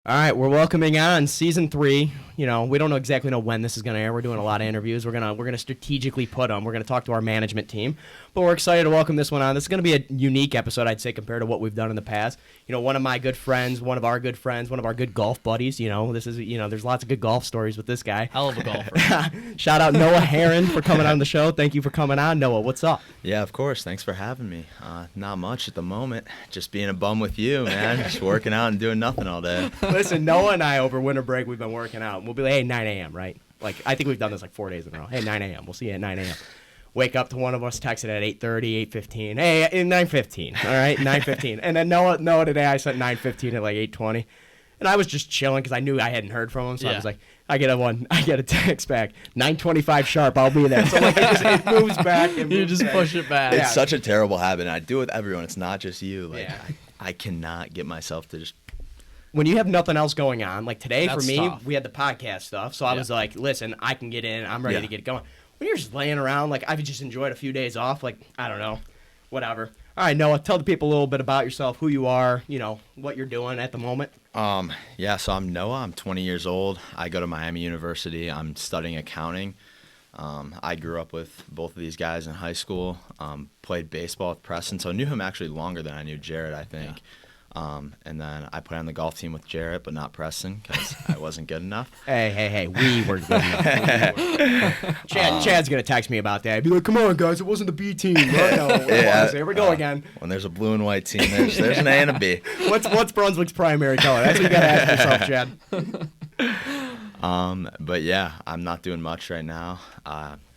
All right, we're welcoming on season 3. We don't exactly know when this is going to air. We're doing a lot of interviews. We're gonna strategically put them. We're gonna talk to our management team, but we're excited to welcome this one on. This is gonna be a unique episode, I'd say, compared to what we've done in the past. One of my good friends, one of our good friends, one of our good golf buddies. This is there's lots of good golf stories with this guy. Hell of a golfer. Shout out Noah Herron for coming on the show. Thank you for coming on, Noah. What's up? Yeah, of course. Thanks for having me. Not much at the moment. Just being a bum with you, man. Just working out and doing nothing all day. Listen, Noah and I over winter break we've been working out. We'll be like, hey, 9 a.m. right? Like I think we've done this like 4 days in a row. Hey, 9 a.m. We'll see you at 9 a.m. Wake up to one of us texted at 8:30, 8:15. Hey, 9:15. All right, 9:15. And then Noah today I sent 9:15 at like 8:20. And I was just chilling because I knew I hadn't heard from him. So I was like, I get a text back. 9:25 sharp, I'll be there. So like it moves back. You just push it back. It's such a terrible habit. And I do it with everyone. It's not just you. Like I cannot get myself to just. When you have nothing else going on, like today That's for me, tough. we had the podcast stuff. So I was like, listen, I can get in. I'm ready to get going. When you're just laying around, like I've just enjoyed a few days off, like I don't know, whatever. All right, Noah, tell the people a little bit about yourself, who you are, what you're doing at the moment. So I'm Noah. I'm 20 years old. I go to Miami University. I'm studying accounting. I grew up with both of these guys in high school. Played baseball with Preston, so I knew him actually longer than I knew Jared, I think. Yeah. And then I played on the golf team with Jarrett, but not Preston because I wasn't good enough. Hey, we were good enough. Chad's going to text me about that. He'd be like, come on, guys, it wasn't the B team. Here we go again. When there's a blue and white team, there's an A and a B. What's Brunswick's primary color? That's what you got to ask yourself, Chad. But yeah, I'm not doing much right now.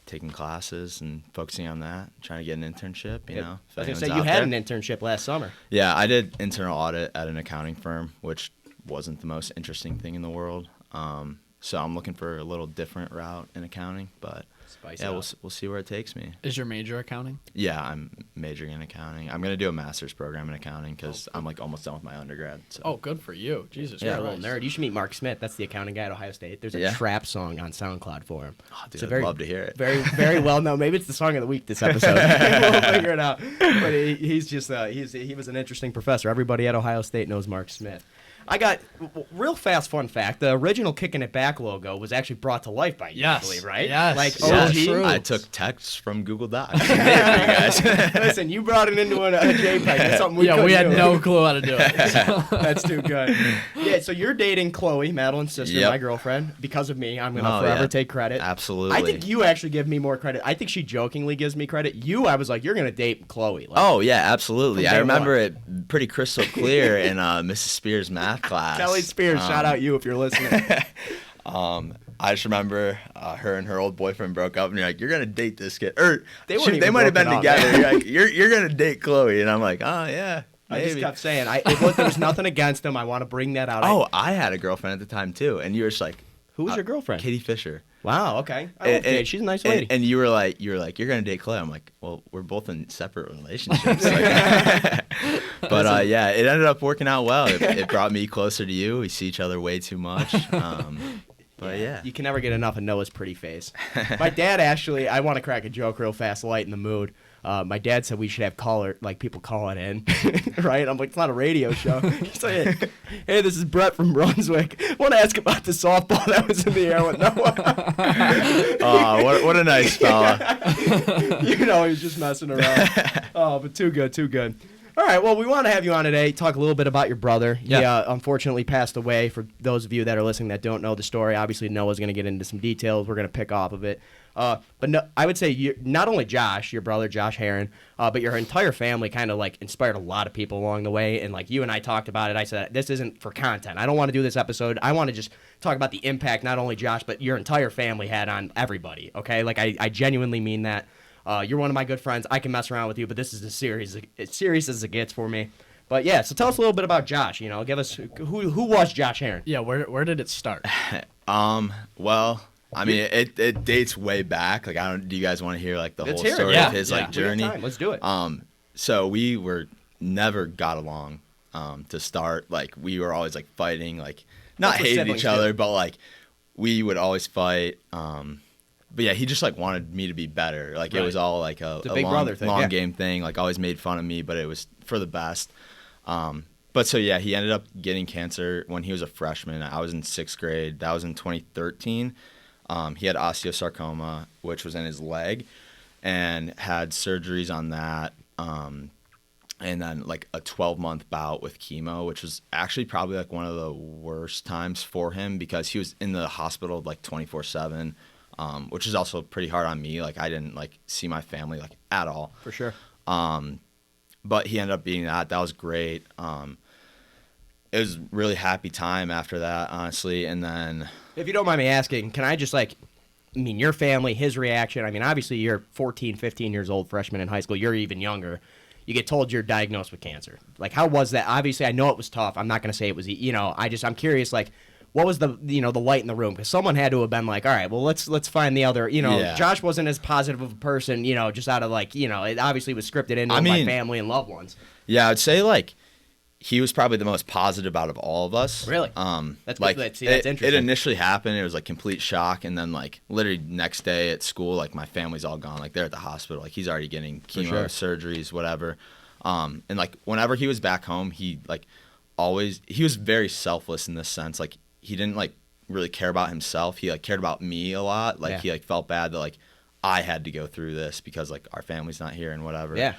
Taking classes and focusing on that, trying to get an internship, I was going to say, you had an internship last summer. Yeah, I did internal audit at an accounting firm, which wasn't the most interesting thing in the world. So I'm looking for a little different route in accounting, but we'll see where it takes me. Is your major accounting? Yeah, I'm majoring in accounting. I'm going to do a master's program in accounting because I'm like almost done with my undergrad. So. Oh, good for you. Jesus Christ. Yeah, a little nerd. You should meet Mark Smith. That's the accounting guy at Ohio State. There's a trap song on SoundCloud for him. Oh, dude, I'd love to hear it. Very, very well known. Maybe it's the song of the week this episode. We'll figure it out. But he's just he was an interesting professor. Everybody at Ohio State knows Mark Smith. I got real fast fun fact. The original Kicking It Back logo was actually brought to life by you, I believe, right? Yes. Like OG. I took texts from Google Docs. Guys. Listen, you brought it into a JPEG. That's something we had no clue how to do it. So. That's too good. Yeah, so you're dating Chloe, Madeline's sister, my girlfriend. Because of me, I'm going to forever take credit. Absolutely. I think you actually give me more credit. I think she jokingly gives me credit. I was like, you're going to date Chloe. Like, absolutely. I remember it pretty crystal clear in Mrs. Spears' math class. Kelly Spears, shout out you if you're listening. I just remember her and her old boyfriend broke up, and you're like, "You're gonna date this kid," or they might have been together. You're like, "You're gonna date Chloe," and I'm like, "Oh yeah." Maybe. I just kept saying, there was nothing against him. I want to bring that out. Oh, I had a girlfriend at the time too, and you were just like, "Who was your girlfriend?" Katie Fisher. Wow. Okay. She's a nice lady. And you were like, "You're gonna date Chloe." I'm like, "Well, we're both in separate relationships." But it ended up working out well. It brought me closer to you. We see each other way too much. But yeah. You can never get enough of Noah's pretty face. My dad actually, I want to crack a joke real fast, light in the mood. My dad said we should have people call it in, right? I'm like, it's not a radio show. He's like, hey, this is Brett from Brunswick. I want to ask about the softball that was in the air with Noah. Oh, what a nice fella. He's just messing around. Oh, but too good. All right, well, we want to have you on today, talk a little bit about your brother. He unfortunately passed away. For those of you that are listening that don't know the story, obviously Noah's going to get into some details. We're going to pick off of it. But no, I would say not only Josh, your brother, Josh Herron, but your entire family kind of like inspired a lot of people along the way. And like you and I talked about it, I said, this isn't for content. I don't want to do this episode. I want to just talk about the impact not only Josh, but your entire family had on everybody, okay? Like I genuinely mean that. You're one of my good friends. I can mess around with you, but this is as serious as it gets for me. But yeah, so tell us a little bit about Josh. Give us who was Josh Herron? Yeah, where did it start? Well, I mean, it dates way back. Like, do you guys want to hear like the whole story of his journey? Let's do it. So we never got along to start. Like, we were always like fighting, like not hating each other, but like we would always fight. But yeah, he just like wanted me to be better. Like, it was all like a big brother thing, long game thing. Like, always made fun of me, but it was for the best. But so yeah, he ended up getting cancer when he was a freshman. I was in 6th grade. That was in 2013. He had osteosarcoma, which was in his leg, and had surgeries on that. And then like a 12-month bout with chemo, which was actually probably like one of the worst times for him because he was in the hospital like 24/7, which is also pretty hard on me. Like I didn't like see my family like at all. For sure. But he ended up being that. That was great. It was a really happy time after that, honestly. And then, If you don't mind me asking, can I just your family, his reaction? I mean, obviously you're 14, 15 years old, freshman in high school. You're even younger. You get told you're diagnosed with cancer. Like, how was that? Obviously, I know it was tough. I'm not going to say it was, I'm curious, like, what was the light in the room? Because someone had to have been like, all right, well, let's find the other, Yeah. Josh wasn't as positive of a person, just out of it obviously was scripted into my family and loved ones. yeah, I'd say like he was probably the most positive out of all of us. Really? That's like that's it interesting. initially happened. It was like complete shock, and then like literally next day at school, like my family's all gone. Like they're at the hospital. Like he's already getting chemo, surgeries, whatever. And like whenever he was back home, he was very selfless in this sense. Like he didn't like really care about himself. He like cared about me a lot. Like he like felt bad that like I had to go through this because like our family's not here and whatever. Yeah.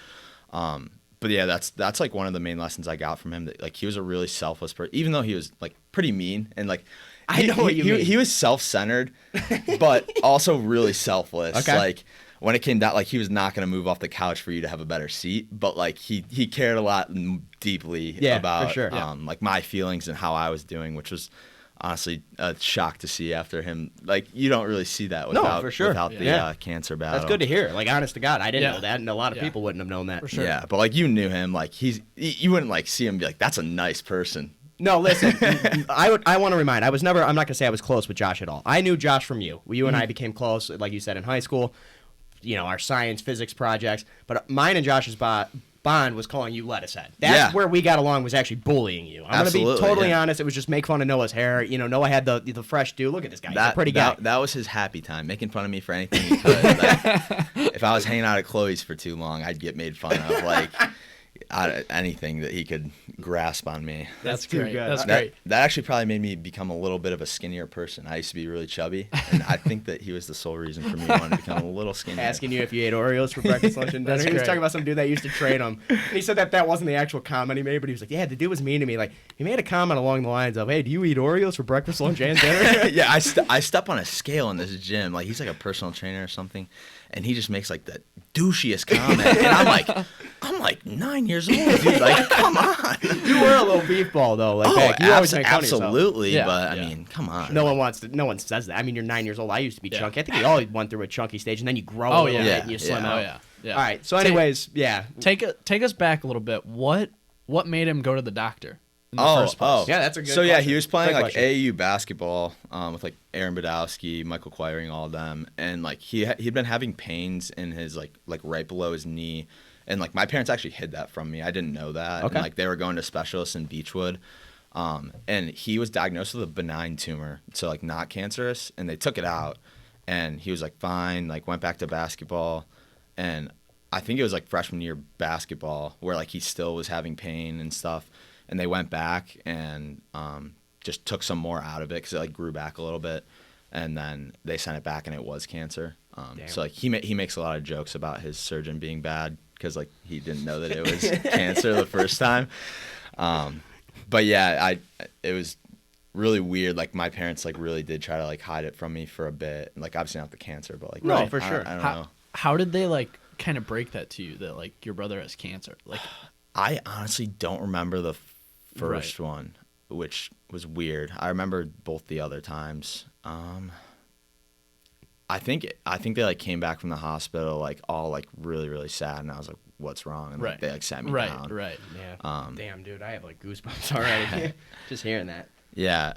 But yeah, that's like one of the main lessons I got from him. That like he was a really selfless person, even though he was like pretty mean and like I know what you mean. He was self-centered, but also really selfless. Okay. Like when it came down, like he was not going to move off the couch for you to have a better seat, but like he cared a lot deeply about for sure. like my feelings and how I was doing, which was honestly a shock to see after him. Like you don't really see that without for sure. without the cancer battle. That's good to hear. Like, honest to God, I didn't Yeah. know that, and a lot of Yeah. people wouldn't have known that. For sure. Yeah, but like you knew him, like you wouldn't like see him and be like, that's a nice person. No, listen. I want to remind. I'm not gonna say I was close with Josh at all. I knew Josh from you. You and I became close, like you said, in high school. Our science, physics projects. But mine and Josh's bond was calling you lettuce head. That's where we got along. Was actually bullying you. I'm gonna be totally honest. It was just make fun of Noah's hair. Noah had the fresh do. Look at this guy. He's a pretty guy. That was his happy time, making fun of me for anything he could. Like, if I was hanging out at Chloe's for too long, I'd get made fun of. Like anything that he could grasp on me. That's too great. good. That's That great. actually probably made me become a little bit of a skinnier person. I used to be really chubby, and I think that he was the sole reason for me wanting to become a little skinnier. Asking you if you ate Oreos for breakfast, lunch, and dinner. That's He was great. talking about some dude that used to train him. And he said that wasn't the actual comment he made, but he was like, yeah, the dude was mean to me. Like, he made a comment along the lines of, hey, do you eat Oreos for breakfast, lunch, and dinner? Yeah, I step on a scale in this gym. Like he's like a personal trainer or something, and he just makes like the douchiest comment, and I'm like 9 years old, dude. Like, come on. You were a little beef ball, though. Like, back. You always make fun of yourself. absolutely. Yeah, But I yeah. mean, come on. No one says that. I mean, you're 9 years old. I used to be Yeah. chunky. I think we all went through a chunky stage, and then you grow a Oh, little yeah. bit and you slim Yeah. out. Oh yeah. Yeah. All right. So, anyways, yeah. Take us back a little bit. What made him go to the doctor in the first place? Yeah, that's a good So yeah, question. he was playing Great like question. AAU basketball with like Aaron Badowski, Michael Quiring, all of them, and like he'd been having pains in his like right below his knee, and like my parents actually hid that from me. I didn't know that. Okay. And, like they were going to specialists in Beechwood, and he was diagnosed with a benign tumor, so like not cancerous, and they took it out, and he was like fine, like went back to basketball, and I think it was like freshman year basketball where like he still was having pain and stuff, and they went back and just took some more out of it because it like grew back a little bit, and then they sent it back and it was cancer. So like he makes a lot of jokes about his surgeon being bad because like he didn't know that it was cancer the first time. But yeah, it was really weird. Like my parents like really did try to like hide it from me for a bit, and like obviously not the cancer, but like No, for sure. I don't know. How did they like kind of break that to you that like your brother has cancer? Like I honestly don't remember the first one, which was weird. I remember both the other times. I think they like came back from the hospital like all like really really sad, and I was like, "What's wrong?" And like, they like sat me down. Right. Yeah. Damn, dude, I have like goosebumps already. Just hearing that. Yeah.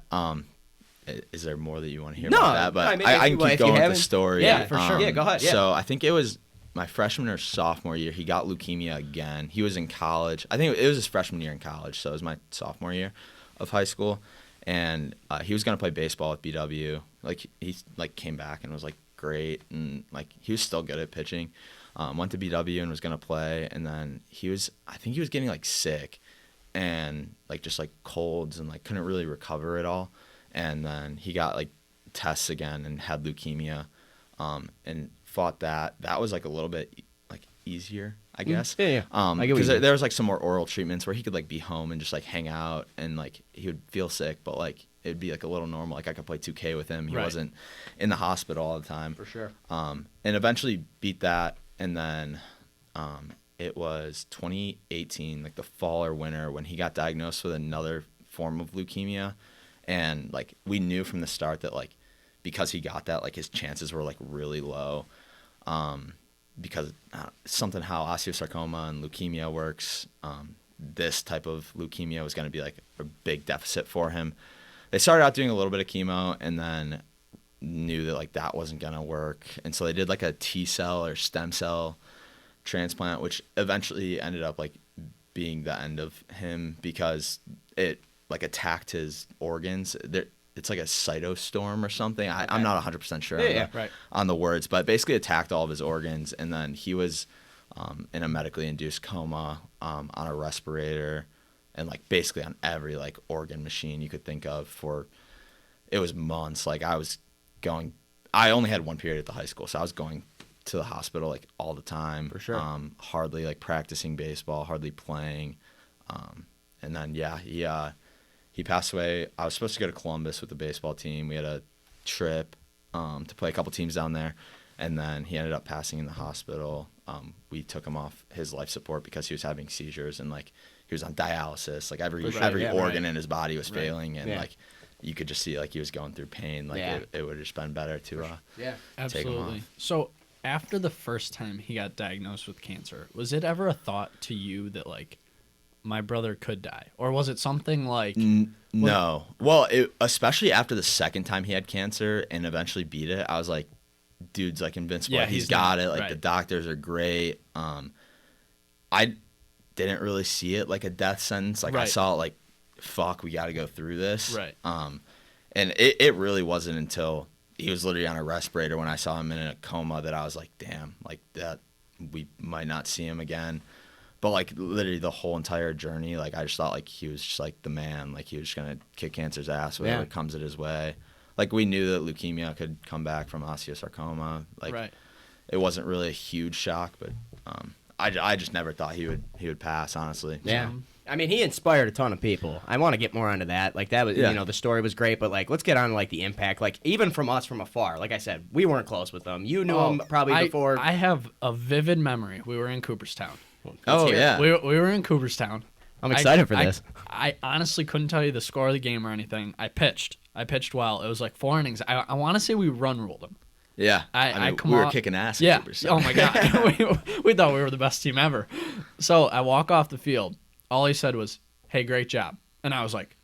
Is there more that you want to hear No, about that? But I mean, I if can you keep going with haven't- the story. Yeah, for sure. Yeah, go ahead, yeah. So I think it was my freshman or sophomore year. He got leukemia again. He was in college. I think it was his freshman year in college, so it was my sophomore year of high school. And he was gonna play baseball at BW. Like he like came back and was like great, and like he was still good at pitching. Went to BW and was gonna play, and then I think he was getting like sick, and like just like colds and like couldn't really recover at all. And then he got like tests again and had leukemia, and fought that. That was like a little bit like easier, I guess. Yeah. Because there was like some more oral treatments where he could like be home and just like hang out, and like he would feel sick, but like it'd be like a little normal. Like I could play 2K with him. He wasn't in the hospital all the time. For sure. And eventually beat that, and then it was 2018, like the fall or winter, when he got diagnosed with another form of leukemia. And like we knew from the start that like because he got that, like his chances were like really low, because something how osteosarcoma and leukemia works. This type of leukemia was going to be like a big deficit for him. They started out doing a little bit of chemo, and then knew that like that wasn't going to work, and so they did like a T cell or stem cell transplant, which eventually ended up like being the end of him because it like attacked his organs. It's like a cytostorm or something. I'm not 100% sure on the words, but basically attacked all of his organs, and then he was in a medically induced coma, on a respirator, and like basically on every like organ machine you could think of it was months. Like I only had one period at the high school, so I was going to the hospital like all the time. For sure. Hardly like practicing baseball, hardly playing. And then he passed away. I was supposed to go to Columbus with the baseball team. We had a trip to play a couple teams down there, and then he ended up passing in the hospital. We took him off his life support because he was having seizures, and like he was on dialysis. Like every organ in his body was failing, and like you could just see like he was going through pain. Like it would have just been better to take him off. So after the first time he got diagnosed with cancer, was it ever a thought to you that like my brother could die, or was it something like no? Well, especially after the second time he had cancer and eventually beat it, I was like, dude's like invincible. Yeah, he's got it. Like the doctors are great. I didn't really see it like a death sentence. Like I saw it like, fuck, we got to go through this. Right. And it really wasn't until he was literally on a respirator when I saw him in a coma that I was like, damn, like that we might not see him again. But like literally the whole entire journey, like I just thought like he was just like the man. Like he was just gonna kick cancer's ass whatever comes at his way. Like we knew that leukemia could come back from osteosarcoma. Like it wasn't really a huge shock, but I just never thought he would pass, honestly. Yeah. I mean, he inspired a ton of people. I want to get more onto that. Like that was, the story was great, but like let's get on to like the impact. Like even from us from afar. Like I said, we weren't close with him. You knew him probably before. I have a vivid memory. We were in Cooperstown. Yeah. We were in Cooperstown. I'm excited for this. I honestly couldn't tell you the score of the game or anything. I pitched well. It was like 4 innings. I want to say we run ruled them. Yeah. We were kicking ass at Cooperstown. Oh my God. we thought we were the best team ever. So I walk off the field. All he said was, "Hey, great job." And I was like,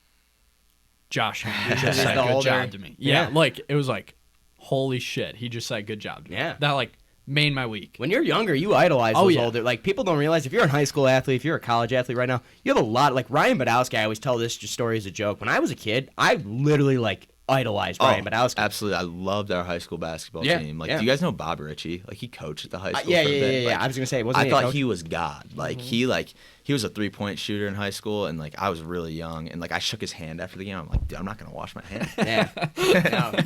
Josh, you just said good job to me. Yeah. Like it was like, holy shit. He just said good job to me. Yeah. That like made my week. When you're younger, you idolize those older. Like people don't realize if you're a high school athlete, if you're a college athlete right now, you have a lot. Like Ryan Badowski, I always tell this story as a joke. When I was a kid, I literally like idolized Ryan Badowski. Absolutely, I loved our high school basketball team. Like, do you guys know Bob Ritchie? Like he coached at the high school. For a bit. Yeah. I was gonna say, I thought he was God. Like he was a 3-point shooter in high school, and like I was really young, and like I shook his hand after the game. I'm like, dude, I'm not gonna wash my hands. Yeah.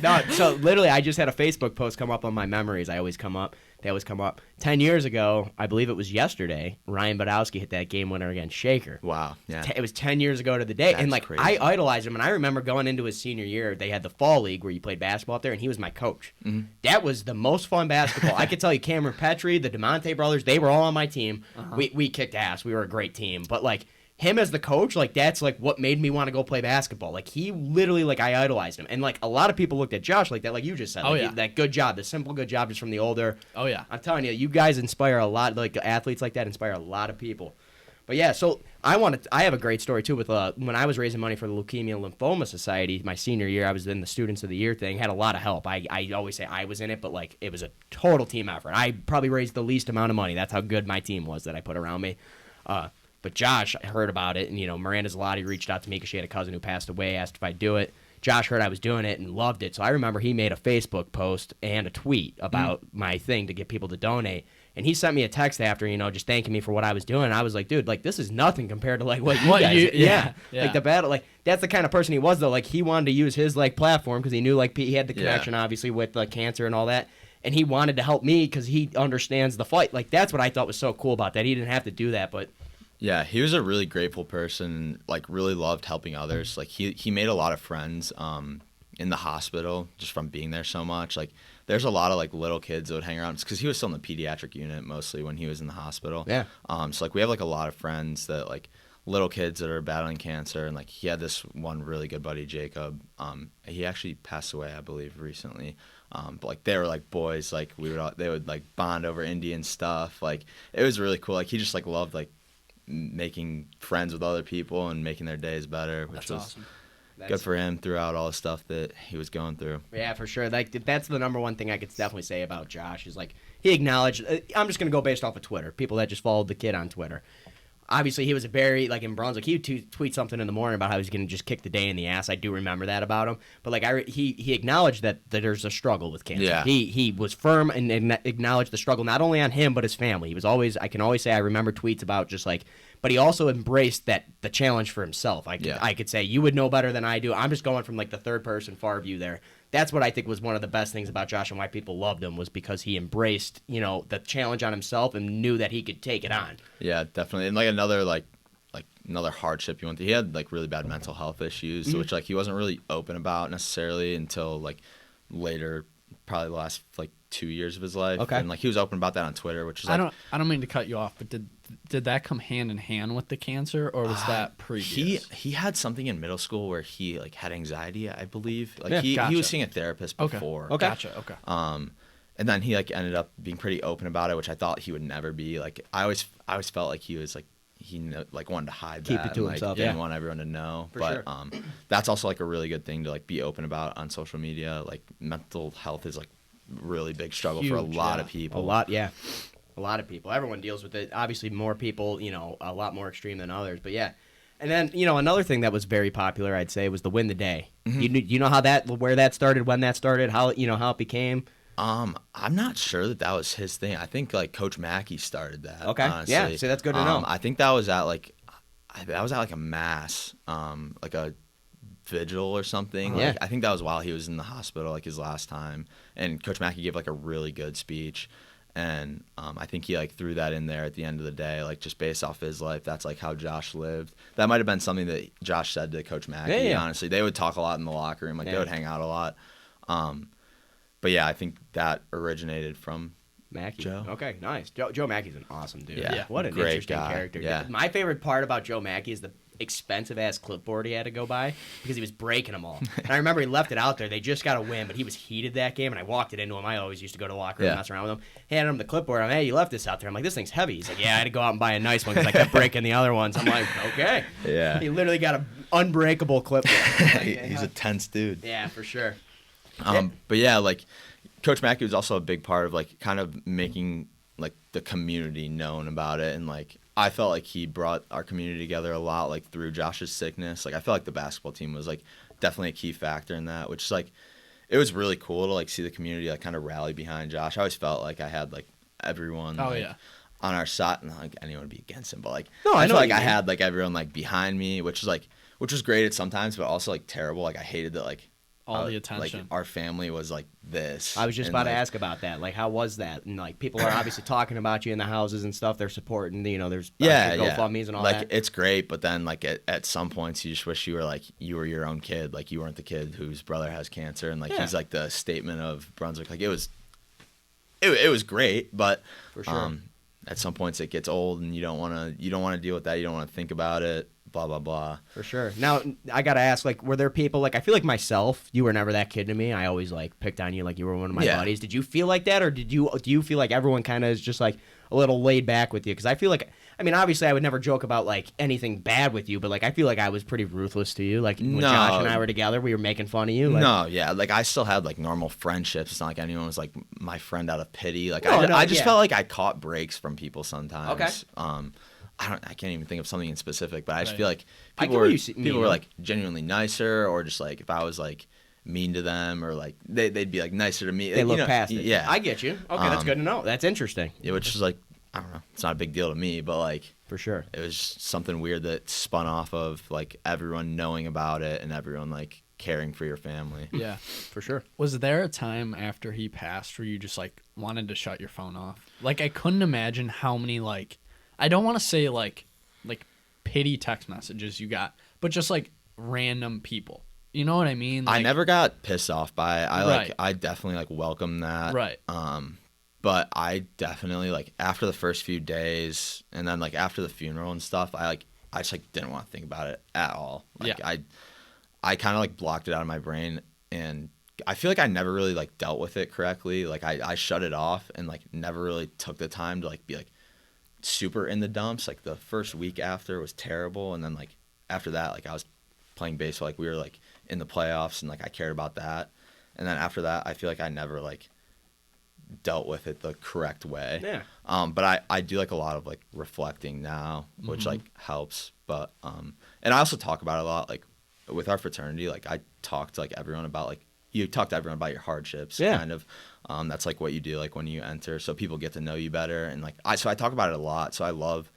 No. So literally, I just had a Facebook post come up on my memories. They always come up. 10 years ago, I believe it was yesterday, Ryan Badowski hit that game winner against Shaker. Wow. Yeah. It was 10 years ago to the day. That's and like crazy. I idolized him, and I remember going into his senior year, they had the fall league where you played basketball up there, and he was my coach. Mm-hmm. That was the most fun basketball. I could tell you, Cameron Petrie, the DeMonte brothers, they were all on my team. Uh-huh. We kicked ass. We were a great team. But like him as the coach, like that's like what made me want to go play basketball. Like he literally, like I idolized him, and like a lot of people looked at Josh like that, like you just said. That good job, the simple good job, just from the older. Oh yeah, I'm telling you, you guys inspire a lot. Like athletes like that inspire a lot of people. But yeah, so I have a great story too with when I was raising money for the Leukemia and Lymphoma Society my senior year. I was in the Students of the Year thing, had a lot of help. I always say I was in it, but like it was a total team effort. I probably raised the least amount of money. That's how good my team was that I put around me. But Josh heard about it, and Miranda Zalotti reached out to me because she had a cousin who passed away, asked if I'd do it. Josh heard I was doing it and loved it, so I remember he made a Facebook post and a tweet about my thing to get people to donate. And he sent me a text after, just thanking me for what I was doing. And I was like, dude, like, this is nothing compared to, like, what you guys. Yeah. Like, the battle, like, that's the kind of person he was, though. Like, he wanted to use his, like, platform because he knew, like, he had the connection, obviously, with cancer and all that. And he wanted to help me because he understands the fight. Like, that's what I thought was so cool about that. He didn't have to do that, but... Yeah, he was a really grateful person, like, really loved helping others. Like, he made a lot of friends in the hospital just from being there so much. Like, there's a lot of, like, little kids that would hang around because he was still in the pediatric unit mostly when he was in the hospital. Yeah. So, like, we have, like, a lot of friends that, like, little kids that are battling cancer. And, like, he had this one really good buddy, Jacob. He actually passed away, I believe, recently. But, like, they were, like, boys. Like, they would, like, bond over Indian stuff. Like, it was really cool. Like, he just, like, loved, like, making friends with other people and making their days better, which was awesome. Good for him throughout all the stuff that he was going through. Yeah, for sure. Like, that's the number one thing I could definitely say about Josh is, like, he acknowledged. I'm just going to go based off of Twitter, people that just followed the kid on Twitter. Obviously, he was a very, like, in Brunswick, he would tweet something in the morning about how he was going to just kick the day in the ass. I do remember that about him. But, like, he acknowledged that there's a struggle with cancer. Yeah. He was firm and acknowledged the struggle, not only on him, but his family. He was always, I can always say, I remember tweets about just, like, but he also embraced the challenge for himself. I could say, you would know better than I do. I'm just going from, like, the third person far view there. That's what I think was one of the best things about Josh and why people loved him was because he embraced, the challenge on himself and knew that he could take it on. Yeah, definitely. And, like, another hardship he went through. He had, like, really bad mental health issues, which, like, he wasn't really open about necessarily until, like, later, probably the last, like, 2 years of his life. Okay. And, like, he was open about that on Twitter, which is, like... I don't mean to cut you off, but did that come hand in hand with the cancer, or was that previous? He had something in middle school where he, like, had anxiety, I believe. Like, Yeah, he was seeing a therapist before. Okay. Gotcha, okay. And then he, like, ended up being pretty open about it, which I thought he would never be. Like, I always felt like he was, like, wanted to hide Keep that. it to and, himself. Like, didn't want everyone to know. But that's also, like, a really good thing to, like, be open about on social media. Like, mental health is, like, really big struggle for a lot of people. A lot of people. Everyone deals with it. Obviously, more people, a lot more extreme than others. But yeah. And then, another thing that was very popular, I'd say, was the win the day. Mm-hmm. You know where that started, when that started, how it became? I'm not sure that was his thing. I think, like, Coach Mackey started that. Okay. Honestly. Yeah. So that's good to know. I think that was at a mass, like a vigil or something. Yeah. Like, I think that was while he was in the hospital, like, his last time. And Coach Mackey gave, like, a really good speech. And I think he, like, threw that in there at the end of the day, like, just based off his life. That's, like, how Josh lived. That might have been something that Josh said to Coach Mackey, honestly. They would talk a lot in the locker room. Like, they would hang out a lot. But, yeah, I think that originated from Mackey. Joe. Okay, nice. Joe Mackey's an awesome dude. Yeah. What an Great interesting guy. character. Yeah. My favorite part about Joe Mackey is the expensive-ass clipboard he had to go buy because he was breaking them all. And I remember he left it out there. They just got a win, but he was heated that game, and I walked it into him. I always used to go to the locker room and mess around with him. Handed him the clipboard. I'm like, hey, you left this out there. I'm like, this thing's heavy. He's like, yeah, I had to go out and buy a nice one because I kept breaking the other ones. I'm like, okay. Yeah. He literally got an unbreakable clipboard. He's a tense dude. Yeah, for sure. But, yeah, like, Coach Mackey was also a big part of, like, kind of making, like, the community known about it. And, like, I felt like he brought our community together a lot, like, through Josh's sickness. Like, I felt like the basketball team was, like, definitely a key factor in that, which is, like, it was really cool to, like, see the community, like, kind of rally behind Josh. I always felt like I had, like, everyone on our side, and, like, anyone would be against him. But, like, I felt like I had, like, everyone, like, behind me, which was great at sometimes, but also, like, terrible. Like, I hated that, like, all the attention. Like, our family was like this. I was just about to ask about that. Like, how was that? And, like, people are obviously talking about you in the houses and stuff. They're supporting, there's GoFundMes and all that. Like, it's great, but then, like, at some points, you just wish you were your own kid. Like, you weren't the kid whose brother has cancer. And, like, he's, like, the statement of Brunswick. Like, it was great, but for sure. At some points it gets old and you don't want to deal with that. You don't want to think about it. Blah, blah, blah. For sure. Now, I got to ask, like, were there people, like, I feel like myself, you were never that kid to me. I always, like, picked on you like you were one of my buddies. Did you feel like that, or do you feel like everyone kind of is just, like, a little laid back with you? Because I feel like, I mean, obviously I would never joke about, like, anything bad with you, but, like, I feel like I was pretty ruthless to you. Like, when Josh and I were together, we were making fun of you. Like, no, yeah. Like, I still had, like, normal friendships. It's not like anyone was, like, my friend out of pity. Like, I just felt like I caught breaks from people sometimes. Okay. I can't even think of something in specific, but I just feel like people were like genuinely nicer, or just like if I was like mean to them or like they'd be like nicer to me. They look you know, past it. Yeah, I get you. Okay, that's good to know. That's interesting. Yeah, which is like, I don't know, it's not a big deal to me, but like For sure. it was just something weird that spun off of like everyone knowing about it and everyone like caring for your family. Yeah. For sure. Was there a time after he passed where you just like wanted to shut your phone off? Like I couldn't imagine how many like, I don't want to say like pity text messages you got, but just like random people. You know what I mean? Like, I never got pissed off by it. Right. I definitely like welcome that. Right. But I definitely like after the first few days and then like after the funeral and stuff, I just like didn't want to think about it at all. Like Yeah. I kind of like blocked it out of my brain, and I feel like I never really like dealt with it correctly. Like I shut it off and like never really took the time to like be like super in the dumps. Like the first week after was terrible, and then like after that, like I was playing baseball, like we were like in the playoffs and like I cared about that. And then after that, I feel like I never like dealt with it the correct way. Yeah. But I do like a lot of like reflecting now, which like helps. But and I also talk about it a lot, like with our fraternity. Like I talk to like everyone about like you talk to everyone about your hardships. Yeah. Kind of. That's like what you do like when you enter, so people get to know you better. And like I talk about it a lot. So I love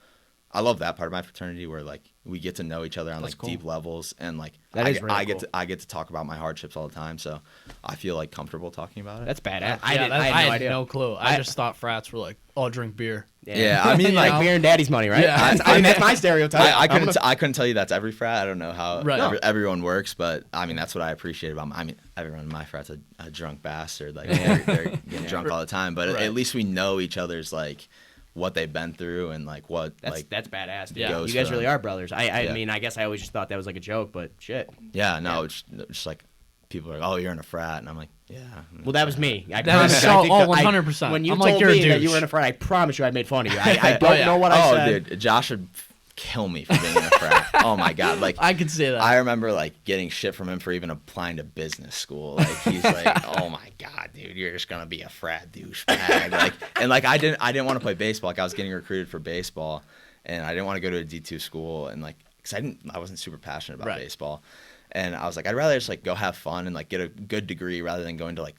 that part of my fraternity where like we get to know each other on That's like cool. deep levels, and like That is really I cool. get to talk about my hardships all the time. So I feel like comfortable talking about it. That's badass. I had no idea. no clue. I just thought frats were like, oh, drink beer. Yeah, I mean, like like, beer and daddy's money, right? Yeah. I mean, that's my stereotype. I couldn't tell you that's every frat. I don't know how Right. everyone works, but I mean that's what I appreciate about. I mean, everyone in my frat's a drunk bastard. Like they're getting drunk all the time, but Right. at least we know each other's like what they've been through and like what That's badass. Dude. Yeah. You goes guys for really them. are brothers. I Yeah. mean, I guess I always just thought that was like a joke, but shit. Yeah, no, it's just like people are like, oh, you're in a frat, and I'm like, yeah. Well, that was me. I That promise was you. so- I think oh, that 100%. When you I'm told like, you're a me that you douche. were in a frat, I promise you I made fun of you. I don't yeah. know what I said. Dude, Josh would kill me for being in a frat. Oh my god, like I could say that. I remember like getting shit from him for even applying to business school. Like he's like, "Oh my god, dude, you're just gonna be a frat douchebag." Like, and like I didn't want to play baseball. Like I was getting recruited for baseball, and I didn't want to go to a D2 school, and like because I wasn't super passionate about Right. baseball, and I was like, I'd rather just like go have fun and like get a good degree rather than going to like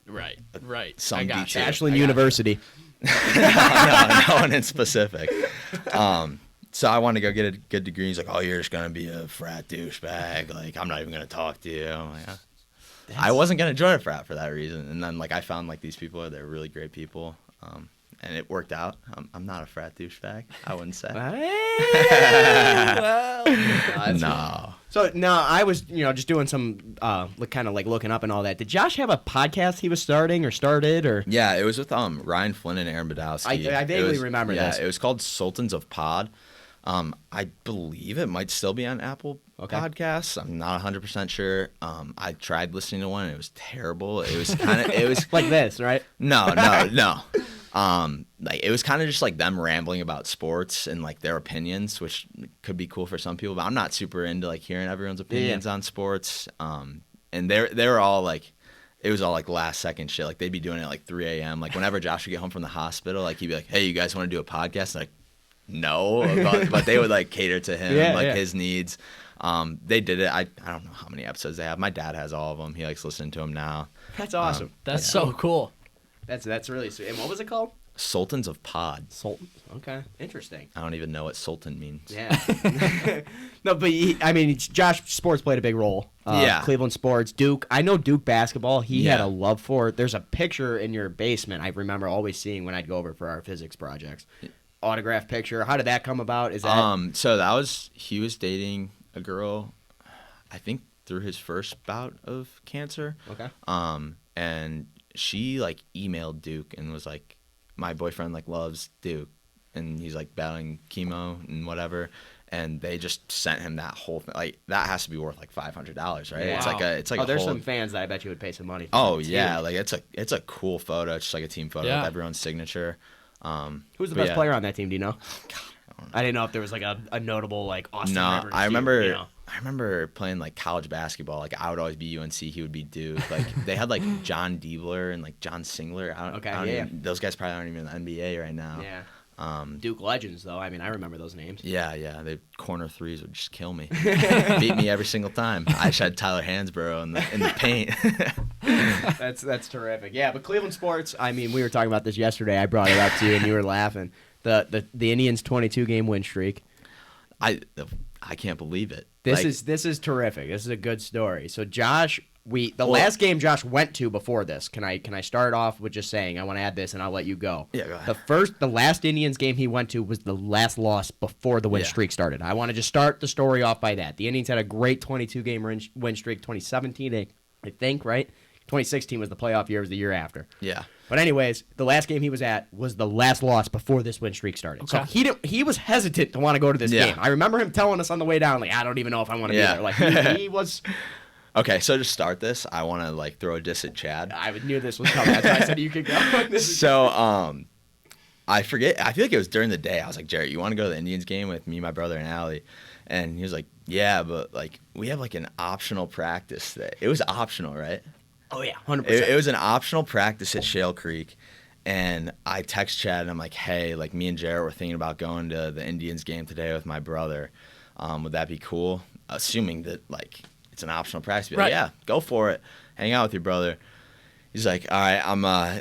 right. some I got D2. you. Ashland University. no one in specific. So I wanted to go get a good degree. He's like, "Oh, you're just gonna be a frat douchebag. Like, I'm not even gonna talk to you." I'm like, I wasn't gonna join a frat for that reason. And then like I found like these people, they're really great people, and it worked out. I'm not a frat douchebag. I wouldn't say. No. So now I was, just doing some, kind of like looking up and all that. Did Josh have a podcast he was starting or started or? Yeah, it was with Ryan Flynn and Aaron Badowski. I vaguely remember this. Yeah, it was called Sultans of Pod. I believe it might still be on Apple Podcasts. I'm not 100% sure. I tried listening to one and it was terrible. It was Like this, right? No. Like it was kind of just like them rambling about sports and like their opinions, which could be cool for some people, but I'm not super into like hearing everyone's opinions on sports. And they were all like, it was all like last second shit. Like they'd be doing it at like 3 a.m. Like whenever Josh would get home from the hospital, like he'd be like, "Hey, you guys want to do a podcast?" And like, no, but they would like cater to him, his needs. They did it. I don't know how many episodes they have. My dad has all of them. He likes listening to them now. That's awesome. That's so cool. That's really sweet. And what was it called? Sultans of Pod. Sultan. Okay, interesting. I don't even know what Sultan means. Yeah. No, but Josh sports played a big role. Cleveland sports, Duke. I know Duke basketball. He had a love for it. There's a picture in your basement I remember always seeing when I'd go over for our physics projects. Autograph picture. How did that come about? Is that So he was dating a girl, I think through his first bout of cancer. Okay. And she like emailed Duke and was like, my boyfriend like loves Duke and he's like battling chemo and whatever, and they just sent him that whole thing. Like that has to be worth like $500, right? Wow. It's like there's some fans that I bet you would pay some money for. Oh It's yeah, huge. like it's a cool photo. It's just like a team photo with everyone's signature. Who's the best player on that team? Do you know? I didn't know if there was like a notable like Austin Rivers. I remember playing like college basketball. Like I would always be UNC, he would be Duke. Like they had like John Diebler and like John Singler. Those guys probably aren't even in the NBA right now. Yeah. Duke legends, though. I mean, I remember those names. Yeah. The corner threes would just kill me. Beat me every single time. I just had Tyler Hansborough in the paint. That's terrific. Yeah, but Cleveland sports, I mean, we were talking about this yesterday. I brought it up to you, and you were laughing. The Indians' 22-game win streak. I can't believe it. This is terrific. This is a good story. So Josh, last game Josh went to before this. Can I start off with just saying I want to add this and I'll let you go. Yeah, go ahead. The last Indians game he went to was the last loss before the win streak started. I want to just start the story off by that. The Indians had a great 22-game win streak, 2017, I think, right? 2016 was the playoff year, it was the year after. Yeah. But anyways, the last game he was at was the last loss before this win streak started. Okay. So he was hesitant to want to go to this game. I remember him telling us on the way down, like, I don't even know if I want to be there. Like, he was... Okay, so to start this, I want to, throw a diss at Chad. I knew this was coming. That's why I said you could go. So, I forget. I feel like it was during the day. I was like, Jarrett, you want to go to the Indians game with me, my brother, and Allie? And he was like, yeah, but, we have, an optional practice today. It was optional, right? Oh, yeah, 100%. It was an optional practice at Shale Creek, and I text Chad, and I'm like, hey, me and Jarrett were thinking about going to the Indians game today with my brother. Would that be cool? Assuming that, it's an optional practice. Be like, yeah, go for it. Hang out with your brother. He's like, all right,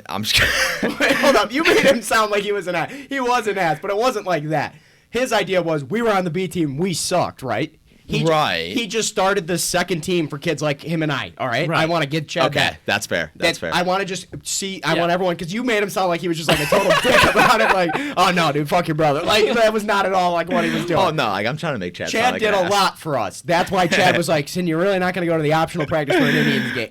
I'm just gonna... Wait, hold up. You made him sound like he was an ass. He was an ass, but it wasn't like that. His idea was we were on the B team. We sucked, right? He just started the second team for kids like him and I, all right? I want to get Chad back. That's fair. That's fair. I want to just see, I want everyone, because you made him sound like he was just a total dick about it. Oh, no, dude, fuck your brother. That was not at all what he was doing. Oh, no, I'm trying to make Chad sound Chad like did an a ass. lot for us. That's why Chad was like, Sin, you're really not going to go to the optional practice for an Indians game.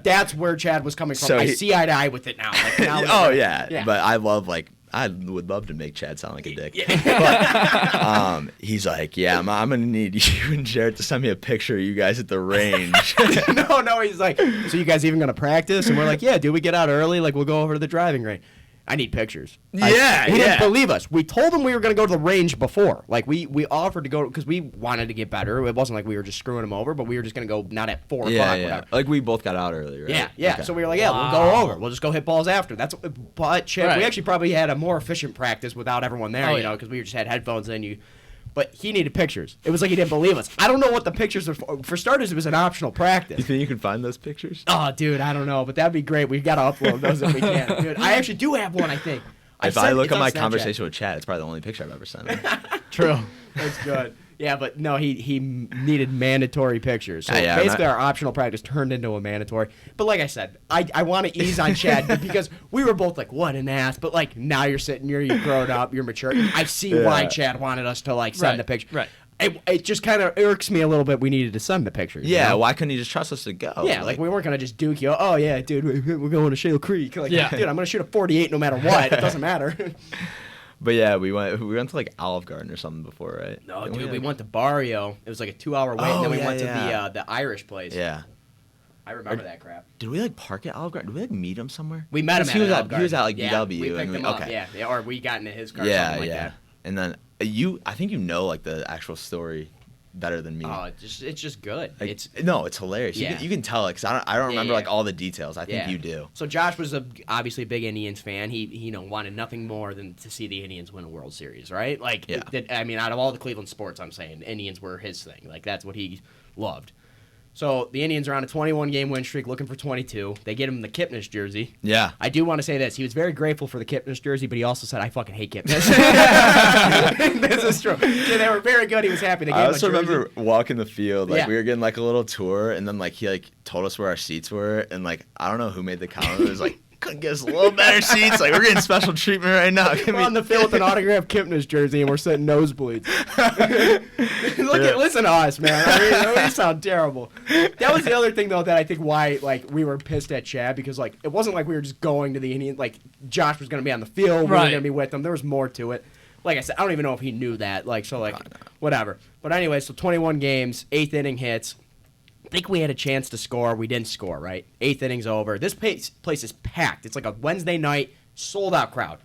That's where Chad was coming from. So I see eye to eye with it now. Oh, yeah. But I love, I would love to make Chad sound like a dick. But he's like, yeah, I'm going to need you and Jarrett to send me a picture of you guys at the range. No, he's like, so you guys even going to practice? And we're like, yeah, dude, we get out early. We'll go over to the driving range. I need pictures. He didn't believe us. We told him we were going to go to the range before. We offered to go because we wanted to get better. It wasn't like we were just screwing him over, but we were just going to go not at 4 o'clock. Whatever. We both got out early, right? Yeah. Okay. So we were like, we'll go over. We'll just go hit balls after. But Chad, we actually probably had a more efficient practice without everyone there, because we just had headphones in. But he needed pictures. It was like he didn't believe us. I don't know what the pictures are for. For starters, it was an optional practice. You think you can find those pictures? Oh, dude, I don't know. But that'd be great. We got to upload those if we can. Dude, I actually do have one, I think. If I look at my conversation with Chad, it's probably the only picture I've ever sent him. True. That's good. Yeah, but no, he needed mandatory pictures. So basically our optional practice turned into a mandatory. But like I said, I want to ease on Chad because we were both like, what an ass. But now you're sitting here, you're grown up, you're mature. I see why Chad wanted us to send the picture. Right. It just kind of irks me a little bit we needed to send the pictures. Yeah, why couldn't you just trust us to go? Yeah, we weren't going to just duke you. Oh, yeah, dude, we're going to Shale Creek. Dude, I'm going to shoot a 48 no matter what. It doesn't matter. But yeah, we went to Olive Garden or something before, right? No, dude, we went to Barrio. It was a 2-hour wait, and then we went to the Irish place. Yeah. I remember that crap. Did we park at Olive Garden? Did we meet him somewhere? We met him at Olive Garden. He was at BW. We picked him up. Yeah, or we got into his car. Something like that. And then I think the actual story better than me. Oh, it's just good. It's hilarious. You can tell it because I don't remember all the details. I think you do. So Josh was obviously a big Indians fan. He wanted nothing more than to see the Indians win a World Series, right? Out of all the Cleveland sports, I'm saying Indians were his thing. That's what he loved. So the Indians are on a 21-game win streak, looking for 22. They get him the Kipnis jersey. Yeah. I do want to say this. He was very grateful for the Kipnis jersey, but he also said, I fucking hate Kipnis. This is true. Yeah, they were very good. He was happy. They gave I also remember walking the field. We were getting a little tour, and then he told us where our seats were, and I don't know who made the comment. It was couldn't get us a little better seats. We're getting special treatment right now. We're on the field with an autographed Kipnis jersey, and we're sitting nosebleeds. Listen to us, man. We sound terrible. That was the other thing, though, that I think why we were pissed at Chad, because it wasn't like we were just going to the Indians. Josh was going to be on the field. We were going to be with them. There was more to it. Like I said, I don't even know if he knew that. Whatever. But anyway, so 21 games, 8th inning hits. I think we had a chance to score. We didn't score, right? 8th inning's over. This place is packed. It's like a Wednesday night, sold-out crowd.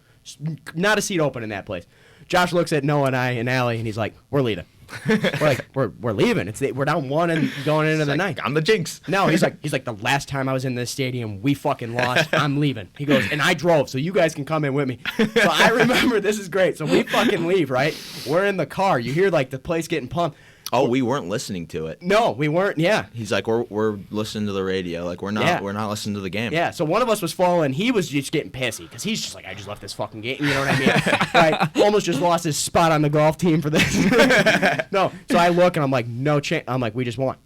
Not a seat open in that place. Josh looks at Noah and I and Allie, and he's like, we're leaving. We're like, we're leaving. We're down 1 and going into the ninth. I'm the jinx. No, he's like, the last time I was in this stadium, we fucking lost. I'm leaving. He goes, and I drove, so you guys can come in with me. So I remember, this is great. So we fucking leave, right? We're in the car. You hear like the place getting pumped. Oh, we weren't listening to it. No, we weren't. Yeah. He's like, we're listening to the radio. Like we're not listening to the game. Yeah. So one of us was following. He was just getting pissy because he's just like, I just left this fucking game. You know what I mean? Right? Almost just lost his spot on the golf team for this. No. So I look and I'm like, no chance. I'm like, we just won.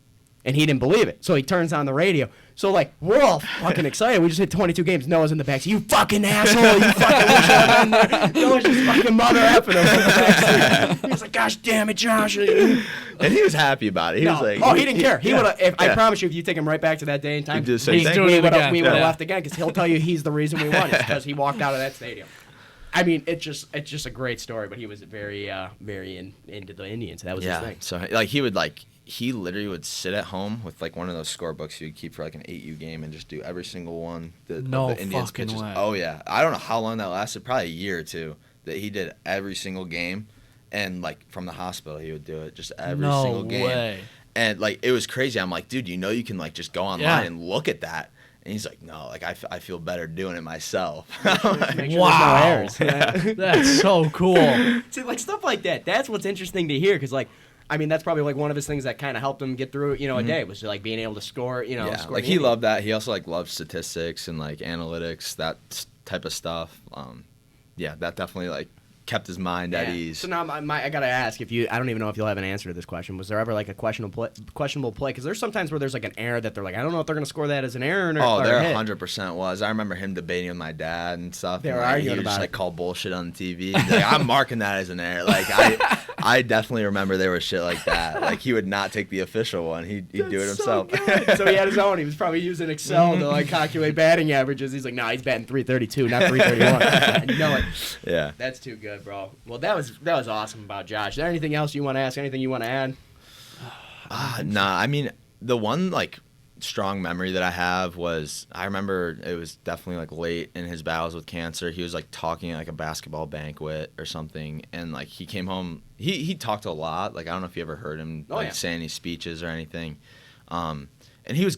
And he didn't believe it. So he turns on the radio. So, like, we're all fucking excited. We just hit 22 games. Noah's in the back. You fucking asshole. You fucking wish I had been there. Noah's just fucking mother effing him in the backseat. He's like, gosh damn it, Josh. And he was happy about it. He was like, he didn't care. He would have. I promise you, if you take him right back to that day and time, He'd do the same thing. we would have left again because he'll tell you he's the reason we won. It's because he walked out of that stadium. I mean, it's just a great story. But he was very into the Indians. That was his thing. So, like, he literally would sit at home with like one of those scorebooks he would keep for like an 8U game and just do every single one of the Indians pitches. Way. Oh yeah, I don't know how long that lasted. Probably a year or two that he did every single game, and like from the hospital he would do it just every single game. Way. And like it was crazy. I'm like, dude, you can like just go online and look at that. And he's like, no, like I feel better doing it myself. Make sure wow, there's no errors. That's so cool. See, like stuff like that. That's what's interesting to hear because like. I mean, that's probably like one of his things that kind of helped him get through, a day was like being able to score, score. Like he loved that. He also like loved statistics and like analytics, that type of stuff. That definitely like kept his mind at ease. So now I gotta ask I don't even know if you'll have an answer to this question. Was there ever like a questionable play? Because there's sometimes where there's like an error that they're like, I don't know if they're gonna score that as an error or there a hit. 100% was. I remember him debating with my dad and stuff. They were and, arguing he would about just it. like call bullshit on the TV. He'd be like, I'm marking that as an error. Like I definitely remember there was shit like that. Like he would not take the official one. He'd do it himself. So he had his own. He was probably using Excel to like calculate batting averages. He's like, he's batting 332, not 331. I know it. Yeah. That's too good, bro. Well, that was awesome about Josh. Is there anything else you want to ask? Anything you want to add? Nah. I mean, the one like strong memory that I have was I remember it was definitely like late in his battles with cancer. He was like talking at like a basketball banquet or something, and like he came home. He talked a lot. Like I don't know if you ever heard him say any speeches or anything. And he was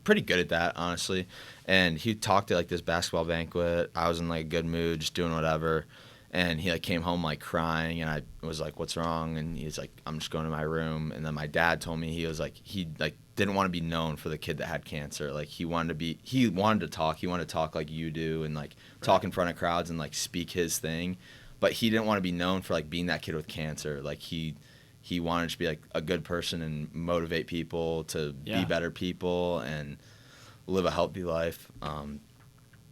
pretty good at that, honestly. And he talked at like this basketball banquet. I was in like a good mood, just doing whatever. And he like came home like crying, and I was like, "What's wrong?" And he's like, "I'm just going to my room." And then my dad told me he didn't want to be known for the kid that had cancer. Like he wanted to talk. He wanted to talk like you do and like talk in front of crowds and like speak his thing. But he didn't want to be known for like being that kid with cancer. Like he wanted to be like a good person and motivate people to be better people and live a healthy life.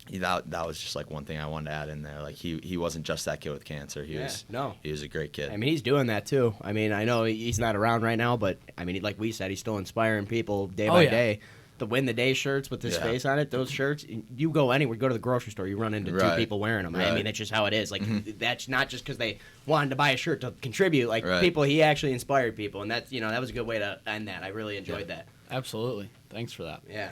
That was just like one thing I wanted to add in there. Like he wasn't just that kid with cancer. He was a great kid. I mean, he's doing that too. I mean, I know he's not around right now, but I mean, like we said, he's still inspiring people day by day. The Win the Day shirts with his face on it, those shirts, you go anywhere, go to the grocery store, you run into two people wearing them. Right. I mean, that's just how it is. Like that's not just because they wanted to buy a shirt to contribute. Like people, he actually inspired people, and that's that was a good way to end that. I really enjoyed that. Absolutely. Thanks for that. Yeah.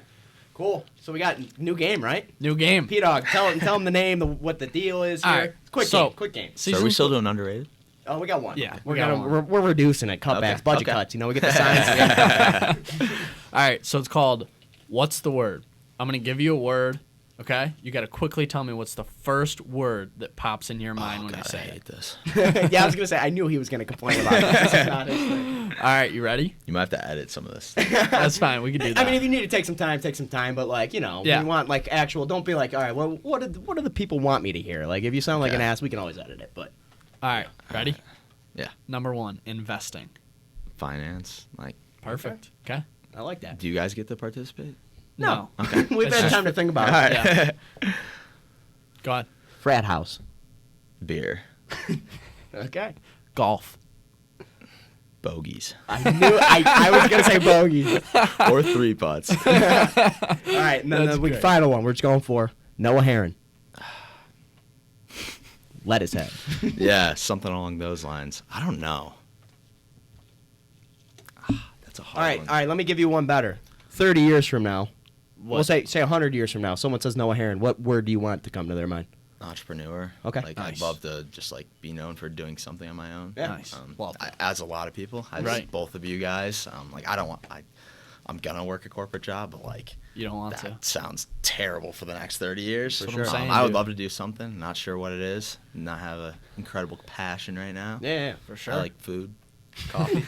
Cool. So we got new game, right? New game. P-Dog, tell him the name, what the deal is here. All right. Quick game. So are we still doing underrated? Oh, we got one. Yeah, we're reducing it. Cutbacks, budget cuts. We get the signs. All right. So it's called What's the Word? I'm gonna give you a word. Okay. You got to quickly tell me what's the first word that pops in your mind when I say I it. hate this. Yeah, I was gonna say I knew he was gonna complain about it. This is not his thing. All right. You ready? You might have to edit some of this. That's fine. We can do that. I mean, if you need to take some time, take some time. But like, we want like actual. Don't be like, all right, well, what do the people want me to hear? Like, if you sound like an ass, we can always edit it. But all right. Ready? Yeah. Number 1, investing. Finance, like. Perfect. Okay. I like that. Do you guys get to participate? No. Okay. We've had time to think about it. All right. Yeah. Go on. Frat house. Beer. Okay. Golf. Bogeys. I knew I was gonna say bogey. Or 3 putts. All right, and then the final one we're just going for Noah Herron. Lettuce head. Yeah, something along those lines. I don't know. That's a hard one. All right. Let me give you one better. 30 years from now, we'll say 100 years from now, someone says Noah Herron. What word do you want to come to their mind? Entrepreneur. Okay. Like Nice. I'd love to just like be known for doing something on my own. Yeah. Nice. Love that. As a lot of people, Right. both of you guys. Like I'm gonna work a corporate job, but like You don't want that to. sounds terrible for the next 30 years. That's what I'm saying, I would dude. love to do something. Not sure what it is. Not have an incredible passion right now. Yeah, for sure. I like food, coffee.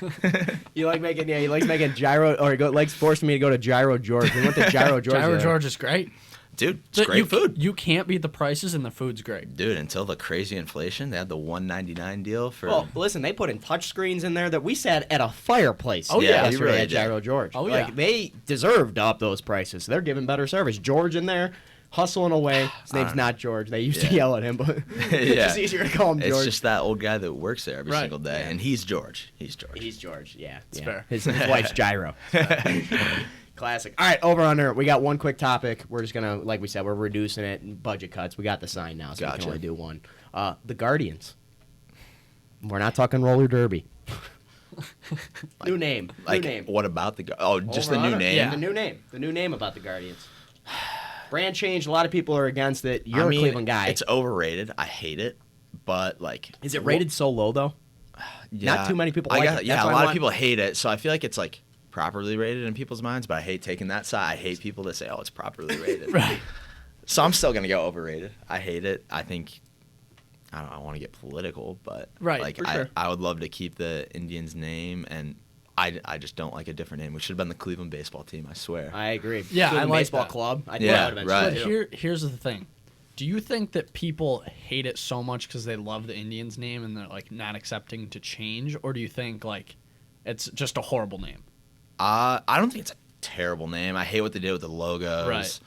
He likes making gyro, or likes forcing me to go to Gyro George. We went to Gyro George. Gyro George is great. Dude, it's great food. You can't beat the prices, and the food's great. Dude, until the crazy inflation, they had the $1.99 deal for. Well, listen, they put in touch screens in there that we sat at a fireplace. Oh, yeah. yesterday really at did. Gyro George. Oh, Like, yeah. they deserve to up those prices. They're giving better service. George in there, hustling away. His name's not George. They used to yell at him, but it's just easier to call him George. It's just that old guy that works there every Right. single day, Yeah. and he's George. He's George. He's George. Yeah, It's yeah. fair. His wife's Gyro. Classic. All right, over under. We got one quick topic. We're just gonna, like we said, we're reducing it. Budget cuts. We got the sign now, so we Gotcha. can only do one. The Guardians. We're not talking roller derby. New name. Like, new name. what about just the Over new under. name? Yeah. The new name. The new name about the Guardians. Brand change. A lot of people are against it. You're I mean, a Cleveland guy. It's overrated. I hate it, but like, Is it rated so low though? Yeah, Not too many people I like guess, it. Yeah, That's a why I lot of want- people hate it, so I feel like it's like properly rated in people's minds. But I hate taking that side. I hate people that say, "Oh, it's properly rated." Right. So I'm still gonna go overrated. I hate it. I think I don't want to get political, but Right, like for sure. I would love to keep the Indians name, and I just don't like a different name. We should have been the Cleveland baseball team. I swear. I agree. Yeah, I Cleveland like baseball that. club. I think Yeah, that would have been right. But sweet, too. here's the thing. Do you think that people hate it so much because they love the Indians name and they're like not accepting to change, or do you think like it's just a horrible name? I don't think it's a terrible name. I hate what they did with the logos. Right.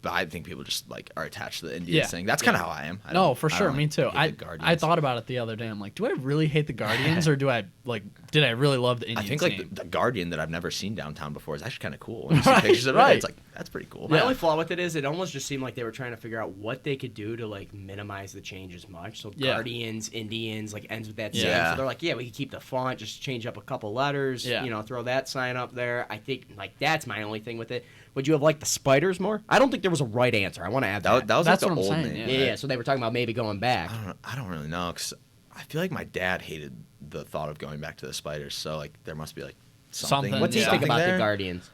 But I think people just like are attached to the Indians Yeah. thing. That's kind of how I am. No, for sure, me too. I I thought about it the other day. I'm like, do I really hate the Guardians, or did I really love the I Indians think like name? the Guardian that I've never seen downtown before is actually kind of cool. When you see Right, pictures of it, right. it's like that's pretty cool. My Yeah. only flaw with it is it almost just seemed like they were trying to figure out what they could do to like minimize the change as much. So Yeah. Guardians, Indians, like ends with that Yeah. same. So they're like, yeah, we could keep the font, just change up a couple letters. Yeah. Throw that sign up there. I think like that's my only thing with it. Would you have liked the Spiders more? I don't think there was a right answer. I want to add that. That was That's like what the I'm old saying, name. yeah, right? yeah. So they were talking about maybe going back. I don't really know because I feel like my dad hated the thought of going back to the Spiders. So like there must be like something. Something. What do you Yeah. think about there. the Guardians?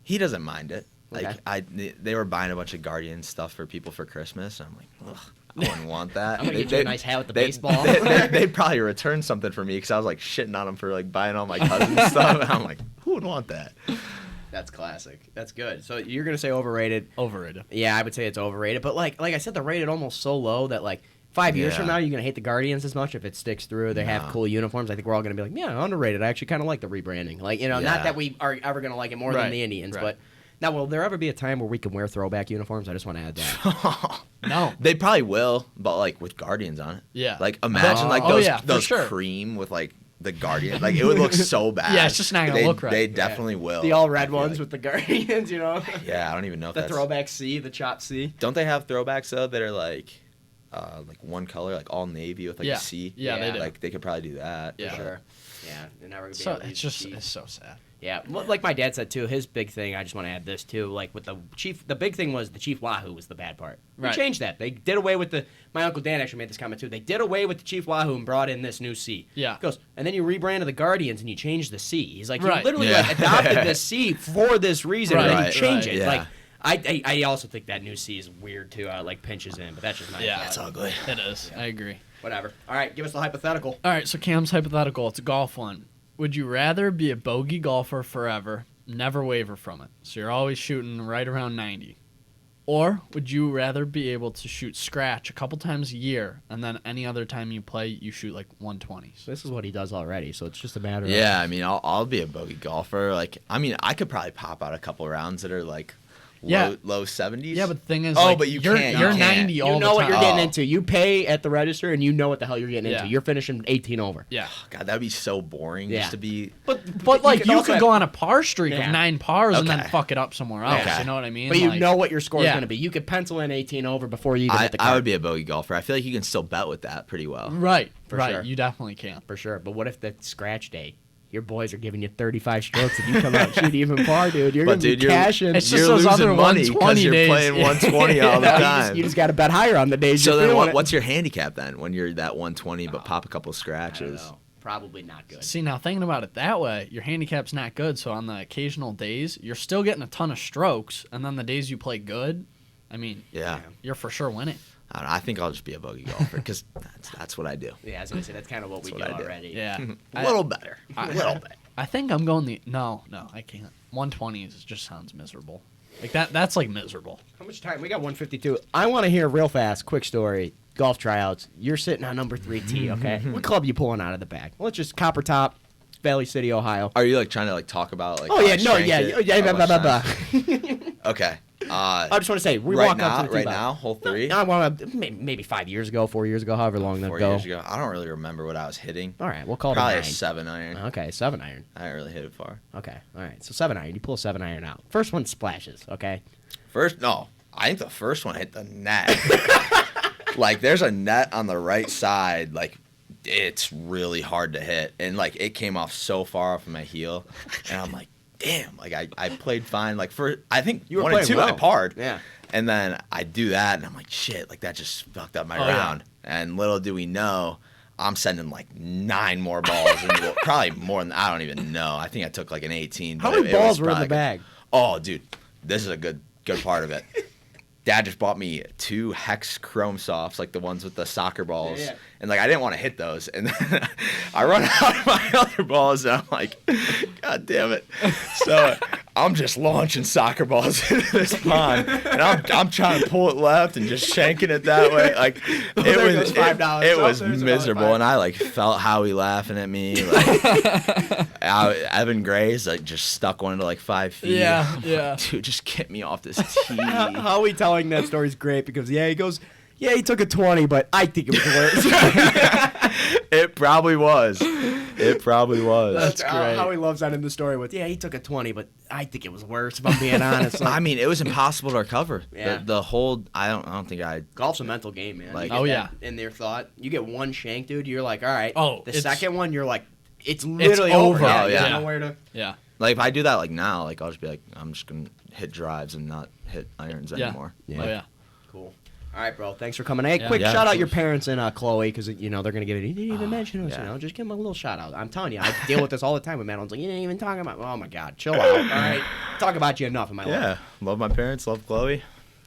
He doesn't mind it. Like Okay. they were buying a bunch of Guardian stuff for people for Christmas. And I'm like, ugh, I wouldn't want that. I'm gonna get you a nice hat with the baseball. They'd probably return something for me because I was like shitting on them for like buying all my cousins stuff. And I'm like, who would want that? That's classic. That's good. So you're gonna say overrated? Overrated. Yeah, I would say it's overrated. But like I said, they're rated almost so low that like 5 years from Yeah. now, you're gonna hate the Guardians as much if it sticks through. They have Nah. cool uniforms. I think we're all gonna be like, yeah, underrated. I actually kind of like the rebranding. Like not Yeah. that we are ever gonna like it more than Right, the Indians, right. but now will there ever be a time where we can wear throwback uniforms? I just want to add that. No. They probably will, but like with Guardians on it. Yeah. Like imagine like Oh, those yeah, for those sure. cream with like the Guardian. Like it would look so bad. Yeah, it's just not gonna They- look right. They Yeah. definitely will. The all I red feel ones like. with the Guardians, Yeah, I don't even know if the that's throwback C, the chop C. Don't they have throwbacks though that are like one color, like all navy with like Yeah. a C? Yeah, they do. Like they could probably do that. Yeah. For sure. Yeah, they're never gonna be So able to it's use just the C. it's so sad. Yeah, like my dad said too. His big thing. I just want to add this too. Like with the chief, the big thing was the Chief Wahoo was the bad part. We Right. changed that. They did away with the. My uncle Dan actually made this comment too. They did away with the Chief Wahoo and brought in this new C. Yeah. He goes, and then you rebranded the Guardians and you changed the C. He's like, Right. you literally Yeah. like adopted the C for this reason, and then Right, you change right, it. yeah. Like, I also think that new C is weird too. Like pinches in, but that's just my Yeah. thought. It's ugly. It is. I agree. Whatever. All right, give us the hypothetical. All right, so Cam's hypothetical. It's a golf one. Would you rather be a bogey golfer forever, never waver from it, so you're always shooting right around 90? Or would you rather be able to shoot scratch a couple times a year, and then any other time you play, you shoot like 120s? So this is what he does already. So it's just a matter of Yeah, I mean, I'll be a bogey golfer. Like, I mean, I could probably pop out a couple rounds that are like Yeah. low 70s. Yeah, but the thing is, Oh, like, but you you're, can't- you're you can't. 90 all you know the what time. you're getting Oh. into. You pay at the register, and you know what the hell you're getting Yeah. into. You're finishing 18 over. Yeah. God, that'd be so boring Yeah. just to be. But like, you also could go on a par streak Yeah. of 9 pars and then Okay. fuck it up somewhere else. Okay. You know what I mean? But you Like, know what your score is Yeah. going to be. You could pencil in 18 over before you even hit the card. I would be a bogey golfer. I feel like you can still bet with that pretty well. Right. For right. sure. You definitely can. For sure. But what if the scratch day? your boys are giving you 35 strokes if you come out and shoot even par, dude. You're going to be cashing. It's You're just those losing other money 120 you're days. playing 120 all the time. You just got to bet higher on the days So you're then feeling it. what's your handicap then when you're that 120 but pop a couple scratches? I don't know. Probably not good. See, now thinking about it that way, your handicap's not good. So on the occasional days, you're still getting a ton of strokes. And then the days you play good, I mean, Yeah. you're for sure winning. I don't know, I think I'll just be a bogey golfer because that's what I do. Yeah, I was going to say, that's kind of what we do what I do. already. Yeah. A little better. A little bit. I think I'm going no, I can't. 120 just sounds miserable. Like that's like miserable. How much time? We got 152. I want to hear real fast, quick story. Golf tryouts. You're sitting on number 3 tee, okay? What club you pulling out of the bag? Let's just Copper Top, Valley City, Ohio. Are you like trying to like talk about like? Oh how yeah, I no, shanked yeah, it? yeah, How blah, blah, blah, much blah. time? Okay. I just want to say we right walk now, up to the tee right box. now, hole 3. I want to maybe 5 years ago, 4 years ago, however long 4 ago. years ago. I don't really remember what I was hitting. All right, we'll call Probably it a a 9. 7-iron. Okay, 7 iron. I didn't really hit it far. Okay, all right. So 7 iron. You pull a 7 iron out. First one splashes. Okay. I think the first one hit the net. Like, there's a net on the right side. Like, it's really hard to hit. And, like, it came off so far off of my heel. And I'm like, damn. Like, I played fine. Like, I think You were 1 and playing 2 I well. parred. Yeah. And then I do that, and I'm like, shit. Like, that just fucked up my Oh, yeah. round. And little do we know, I'm sending, like, 9 more balls. And probably more than I don't even know. I think I took, like, an 18. How but many it was balls were in the probably- bag? Oh, dude, this is a good part of it. Dad just bought me 2 Hex Chrome Softs, like the ones with the soccer balls. Yeah. And, like, I didn't want to hit those. And then I run out of my other balls, and I'm like, God damn it. So I'm just launching soccer balls into this pond. And I'm trying to pull it left and just shanking it that way. Like, there goes $5. it Oh, was there's another miserable. $5. And I, like, felt Howie laughing at me. Like, Evan Gray's, like, just stuck one into, like, 5 feet. Yeah, I'm like, yeah. dude, just get me off this tee. Howie telling that story is great because he goes, yeah, he took a 20, but I think it was worse. It probably was. It probably was. That's great. Howie loves that in the story with, yeah, he took a 20, but I think it was worse. If I'm being honest, like, I mean, it was impossible to recover. Yeah. The whole. I don't think I. golf's a mental game, man. Like- You get Oh, that in their thought, you get one shank, dude. You're like, all right. Oh, the it's- second one, you're like, it's literally over. Yeah, Oh, you yeah. don't know where to. Yeah. Like, if I do that, like, now, like, I'll just be like, I'm just going to hit drives and not hit irons Yeah. anymore. Yeah. Oh yeah. Cool. All right, bro. Thanks for coming. Hey, Yeah. quick Yeah, shout out of your course. parents and Chloe because they're gonna give it. You didn't even mention us. yeah. Just give them a little shout out. I'm telling you, I deal with this all the time with Madeline's like, you didn't even talk about. Oh my God, chill out. All right, talk about you enough in my life. Yeah. Love my parents. Love Chloe.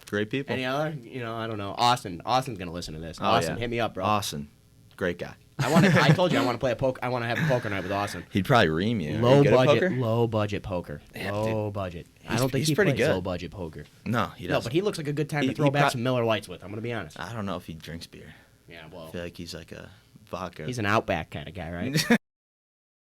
Great people. Any other? I don't know. Austin's gonna listen to this. Oh, Austin, yeah. hit me up, bro. Austin. Great guy. I told you I want to play a poker. I want to have a poker night with Austin. He'd probably ream you. Are Low you good at budget, poker? low budget poker. Yeah, Low budget. I he's- don't think he's he pretty plays good. low budget poker. No, he No, doesn't. but he looks like a good time to He- throw he back pro- some Miller Lights with. I'm gonna be honest. I don't know if he drinks beer. Yeah, I well, feel like he's like a vodka. he's an Outback kind of guy, right?